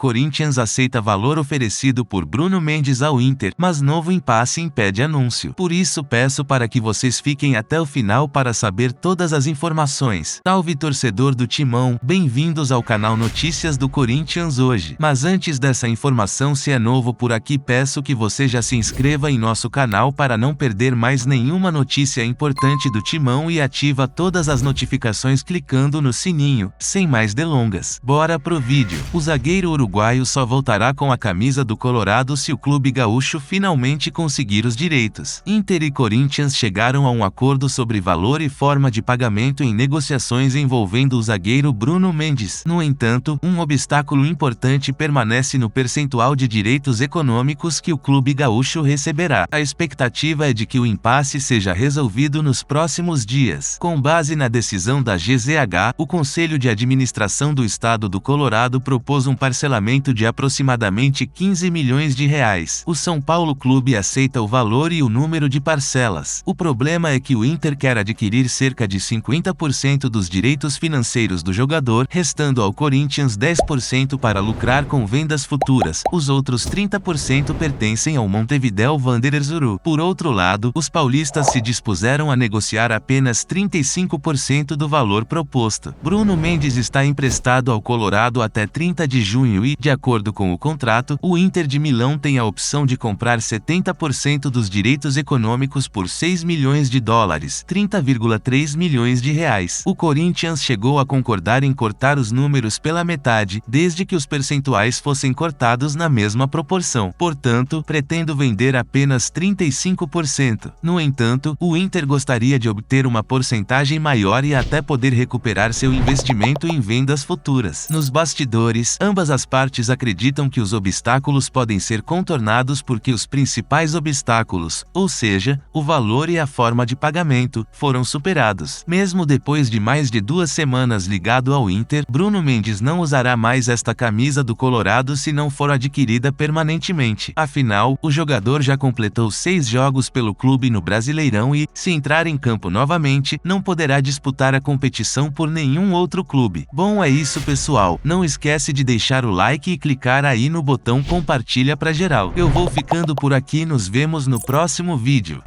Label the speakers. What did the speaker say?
Speaker 1: Corinthians aceita valor oferecido por Bruno Mendes ao Inter, mas novo impasse impede anúncio. Por isso peço para que vocês fiquem até o final para saber todas as informações. Salve torcedor do Timão, bem-vindos ao canal Notícias do Corinthians hoje. Mas antes dessa informação, se é novo por aqui, peço que você já se inscreva em nosso canal para não perder mais nenhuma notícia importante do Timão e ativa todas as notificações clicando no sininho. Sem mais delongas, bora pro vídeo. O zagueiro uruguaio só voltará com a camisa do Colorado se o clube gaúcho finalmente conseguir os direitos. Inter e Corinthians chegaram a um acordo sobre valor e forma de pagamento em negociações envolvendo o zagueiro Bruno Mendes. No entanto, um obstáculo importante permanece no percentual de direitos econômicos que o clube gaúcho receberá. A expectativa é de que o impasse seja resolvido nos próximos dias. Com base na decisão da GZH, o Conselho de Administração do Estado do Colorado propôs um parcelamento de aproximadamente 15 milhões de reais. O São Paulo Clube aceita o valor e o número de parcelas. O problema é que o Inter quer adquirir cerca de 50% dos direitos financeiros do jogador, restando ao Corinthians 10% para lucrar com vendas futuras. Os outros 30% pertencem ao Montevideo Wanderers Uru. Por outro lado, os paulistas se dispuseram a negociar apenas 35% do valor proposto. Bruno Mendes está emprestado ao Colorado até 30 de junho e, de acordo com o contrato, o Inter de Milão tem a opção de comprar 70% dos direitos econômicos por 6 milhões de dólares, 30,3 milhões de reais. O Corinthians chegou a concordar em cortar os números pela metade, desde que os percentuais fossem cortados na mesma proporção. Portanto, pretendo vender apenas 35%. No entanto, o Inter gostaria de obter uma porcentagem maior e até poder recuperar seu investimento em vendas futuras. Nos bastidores, ambas as partes acreditam que os obstáculos podem ser contornados porque os principais obstáculos, ou seja, o valor e a forma de pagamento, foram superados. Mesmo depois de mais de 2 semanas ligado ao Inter, Bruno Mendes não usará mais esta camisa do Colorado se não for adquirida permanentemente. Afinal, o jogador já completou 6 jogos pelo clube no Brasileirão e, se entrar em campo novamente, não poderá disputar a competição por nenhum outro clube. Bom, é isso pessoal, não esquece de deixar o like e clicar aí no botão compartilha pra geral. Eu vou ficando por aqui, nos vemos no próximo vídeo.